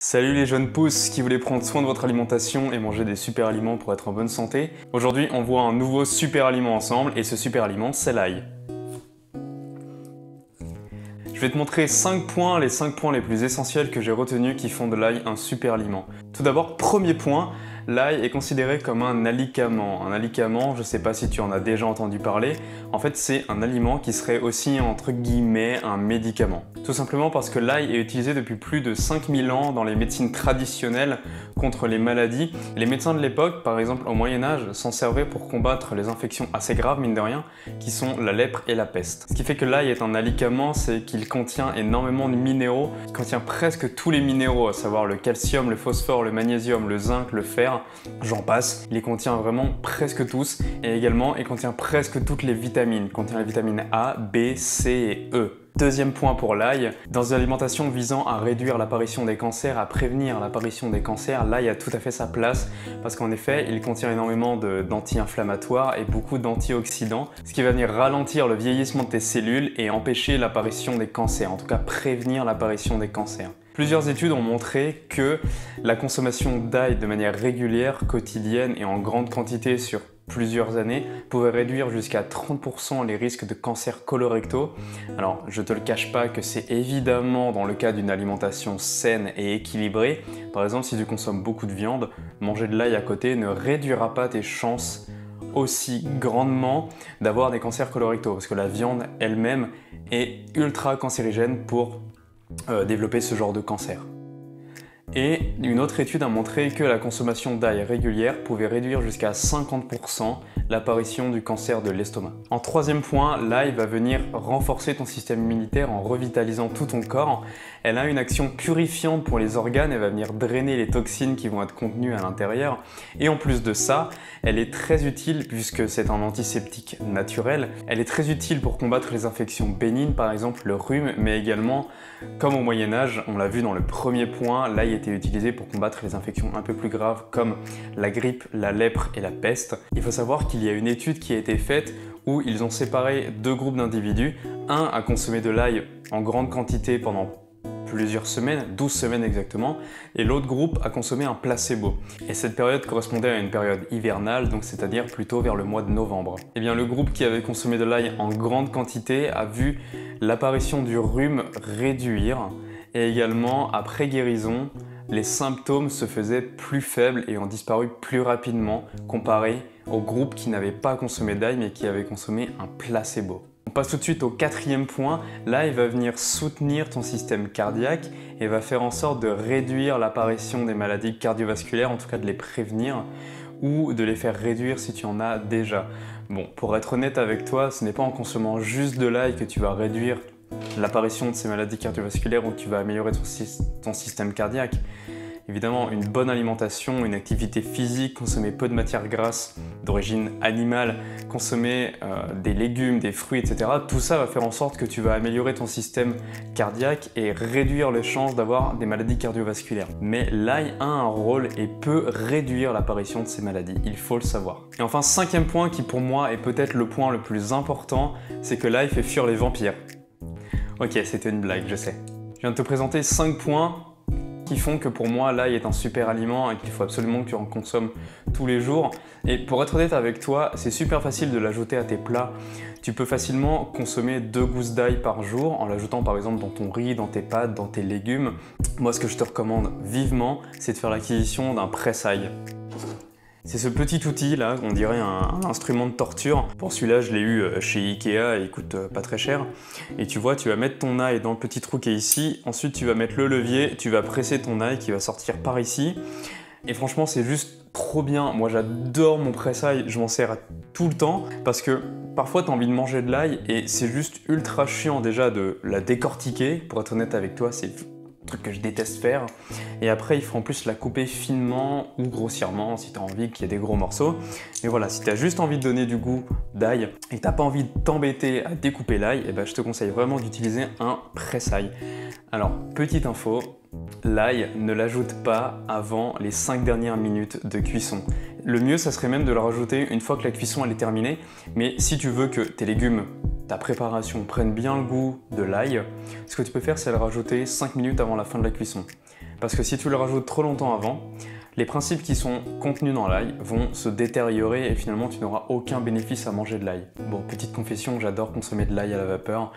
Salut les jeunes pousses qui voulaient prendre soin de votre alimentation et manger des super aliments pour être en bonne santé. Aujourd'hui, on voit un nouveau super aliment ensemble et ce super aliment, c'est l'ail. Je vais te montrer 5 points, les 5 points les plus essentiels que j'ai retenus qui font de l'ail un super aliment. Tout d'abord, premier point, l'ail est considéré comme un alicament. Un alicament, je ne sais pas si tu en as déjà entendu parler, en fait c'est un aliment qui serait aussi entre guillemets un médicament. Tout simplement parce que l'ail est utilisé depuis plus de 5000 ans dans les médecines traditionnelles contre les maladies. Les médecins de l'époque, par exemple au Moyen-Âge, s'en servaient pour combattre les infections assez graves, mine de rien, qui sont la lèpre et la peste. Ce qui fait que l'ail est un alicament, c'est qu'il contient énormément de minéraux, il contient presque tous les minéraux, à savoir le calcium, le phosphore, le magnésium, le zinc, le fer, j'en passe. Il les contient vraiment presque tous et également il contient presque toutes les vitamines. Il contient les vitamines A, B, C et E. Deuxième point pour l'ail, dans une alimentation visant à réduire l'apparition des cancers, à prévenir l'apparition des cancers, l'ail a tout à fait sa place parce qu'en effet, il contient énormément d'anti-inflammatoires et beaucoup d'antioxydants, ce qui va venir ralentir le vieillissement de tes cellules et empêcher l'apparition des cancers, en tout cas prévenir l'apparition des cancers. Plusieurs études ont montré que la consommation d'ail de manière régulière, quotidienne et en grande quantité sur plusieurs années pouvait réduire jusqu'à 30% les risques de cancers colorectaux. Alors, je te le cache pas que c'est évidemment dans le cas d'une alimentation saine et équilibrée. Par exemple, si tu consommes beaucoup de viande, manger de l'ail à côté ne réduira pas tes chances aussi grandement d'avoir des cancers colorectaux parce que la viande elle-même est ultra cancérigène pour développer ce genre de cancer. Et une autre étude a montré que la consommation d'ail régulière pouvait réduire jusqu'à 50% l'apparition du cancer de l'estomac. En troisième point, l'ail va venir renforcer ton système immunitaire en revitalisant tout ton corps. Elle a une action purifiante pour les organes, elle va venir drainer les toxines qui vont être contenues à l'intérieur. Et en plus de ça, elle est très utile puisque c'est un antiseptique naturel. Elle est très utile pour combattre les infections bénignes, par exemple le rhume, mais également, comme au Moyen-Âge, on l'a vu dans le premier point, l'ail était utilisé pour combattre les infections un peu plus graves comme la grippe, la lèpre et la peste. Il faut savoir qu'il y a une étude qui a été faite où ils ont séparé deux groupes d'individus. Un a consommé de l'ail en grande quantité pendant plusieurs semaines, 12 semaines exactement, et l'autre groupe a consommé un placebo. Et cette période correspondait à une période hivernale, donc c'est-à-dire plutôt vers le mois de novembre. Et bien le groupe qui avait consommé de l'ail en grande quantité a vu l'apparition du rhume réduire, et également après guérison, les symptômes se faisaient plus faibles et ont disparu plus rapidement comparé au groupe qui n'avait pas consommé d'ail mais qui avait consommé un placebo. On passe tout de suite au quatrième point. L'ail va venir soutenir ton système cardiaque et va faire en sorte de réduire l'apparition des maladies cardiovasculaires, en tout cas de les prévenir ou de les faire réduire si tu en as déjà. Bon, pour être honnête avec toi, ce n'est pas en consommant juste de l'ail que tu vas réduire l'apparition de ces maladies cardiovasculaires ou que tu vas améliorer ton système cardiaque. Évidemment, une bonne alimentation, une activité physique, consommer peu de matières grasses d'origine animale, consommer des légumes, des fruits, etc. Tout ça va faire en sorte que tu vas améliorer ton système cardiaque et réduire les chances d'avoir des maladies cardiovasculaires. Mais l'ail a un rôle et peut réduire l'apparition de ces maladies, il faut le savoir. Et enfin, cinquième point qui pour moi est peut-être le point le plus important, c'est que l'ail fait fuir les vampires. Ok, c'était une blague, je sais. Je viens de te présenter 5 points qui font que pour moi l'ail est un super aliment et qu'il faut absolument que tu en consommes tous les jours. Et pour être honnête avec toi, c'est super facile de l'ajouter à tes plats. Tu peux facilement consommer 2 gousses d'ail par jour en l'ajoutant par exemple dans ton riz, dans tes pâtes, dans tes légumes. Moi ce que je te recommande vivement, c'est de faire l'acquisition d'un presse-ail. C'est ce petit outil là, on dirait un instrument de torture. Pour celui-là, je l'ai eu chez Ikea et il coûte pas très cher. Et tu vois, tu vas mettre ton ail dans le petit trou qui est ici. Ensuite, tu vas mettre le levier, tu vas presser ton ail qui va sortir par ici. Et franchement, c'est juste trop bien. Moi, j'adore mon presse-ail, je m'en sers tout le temps parce que parfois, tu as envie de manger de l'ail et c'est juste ultra chiant déjà de la décortiquer. Pour être honnête avec toi, c'est truc que je déteste faire. Et après, il faut en plus la couper finement ou grossièrement si tu as envie qu'il y ait des gros morceaux. Mais voilà, si tu as juste envie de donner du goût d'ail et que tu n'as pas envie de t'embêter à découper l'ail, eh ben, je te conseille vraiment d'utiliser un presse-ail. Alors, petite info, l'ail, ne l'ajoute pas avant les 5 dernières minutes de cuisson. Le mieux, ça serait même de le rajouter une fois que la cuisson elle est terminée. Mais si tu veux que tes légumes, ta préparation prenne bien le goût de l'ail, ce que tu peux faire, c'est le rajouter 5 minutes avant la fin de la cuisson. Parce que si tu le rajoutes trop longtemps avant, les principes qui sont contenus dans l'ail vont se détériorer et finalement tu n'auras aucun bénéfice à manger de l'ail. Bon, petite confession, j'adore consommer de l'ail à la vapeur.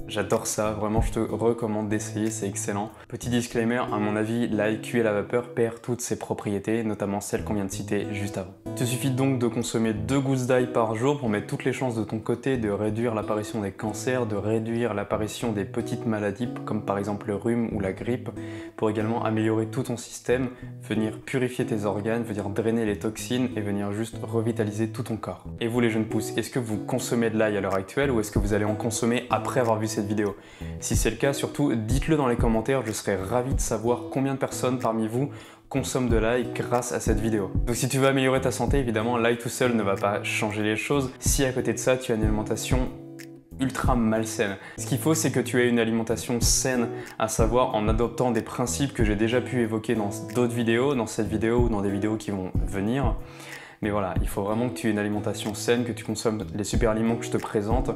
J'adore ça, vraiment je te recommande d'essayer, c'est excellent. Petit disclaimer, à mon avis, l'ail cuit à la vapeur perd toutes ses propriétés, notamment celles qu'on vient de citer juste avant. Il te suffit donc de consommer 2 gousses d'ail par jour pour mettre toutes les chances de ton côté de réduire l'apparition des cancers, de réduire l'apparition des petites maladies comme par exemple le rhume ou la grippe, pour également améliorer tout ton système, venir purifier tes organes, venir drainer les toxines et venir juste revitaliser tout ton corps. Et vous les jeunes pousses, est-ce que vous consommez de l'ail à l'heure actuelle ou est-ce que vous allez en consommer après avoir vu cette vidéo? Si c'est le cas, surtout dites-le dans les commentaires, je serais ravi de savoir combien de personnes parmi vous consomment de l'ail grâce à cette vidéo. Donc si tu veux améliorer ta santé, évidemment, l'ail tout seul ne va pas changer les choses. Si à côté de ça, tu as une alimentation ultra malsaine. Ce qu'il faut, c'est que tu aies une alimentation saine, à savoir en adoptant des principes que j'ai déjà pu évoquer dans d'autres vidéos, dans cette vidéo ou dans des vidéos qui vont venir. Mais voilà, il faut vraiment que tu aies une alimentation saine, que tu consommes les super aliments que je te présente.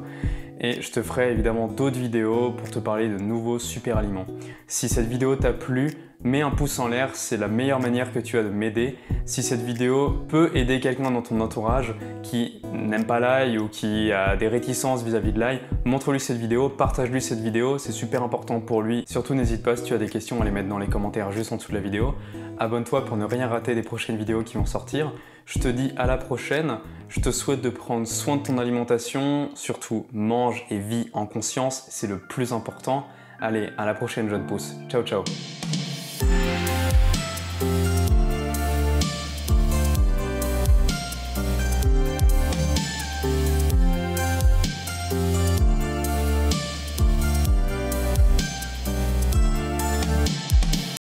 Et je te ferai évidemment d'autres vidéos pour te parler de nouveaux super aliments. Si cette vidéo t'a plu, mets un pouce en l'air, c'est la meilleure manière que tu as de m'aider. Si cette vidéo peut aider quelqu'un dans ton entourage qui n'aime pas l'ail ou qui a des réticences vis-à-vis de l'ail, montre-lui cette vidéo, partage-lui cette vidéo, c'est super important pour lui. Surtout n'hésite pas si tu as des questions à les mettre dans les commentaires juste en dessous de la vidéo. Abonne-toi pour ne rien rater des prochaines vidéos qui vont sortir. Je te dis à la prochaine, je te souhaite de prendre soin de ton alimentation, surtout mange et vis en conscience, c'est le plus important. Allez, à la prochaine jeune pousse. Ciao ciao.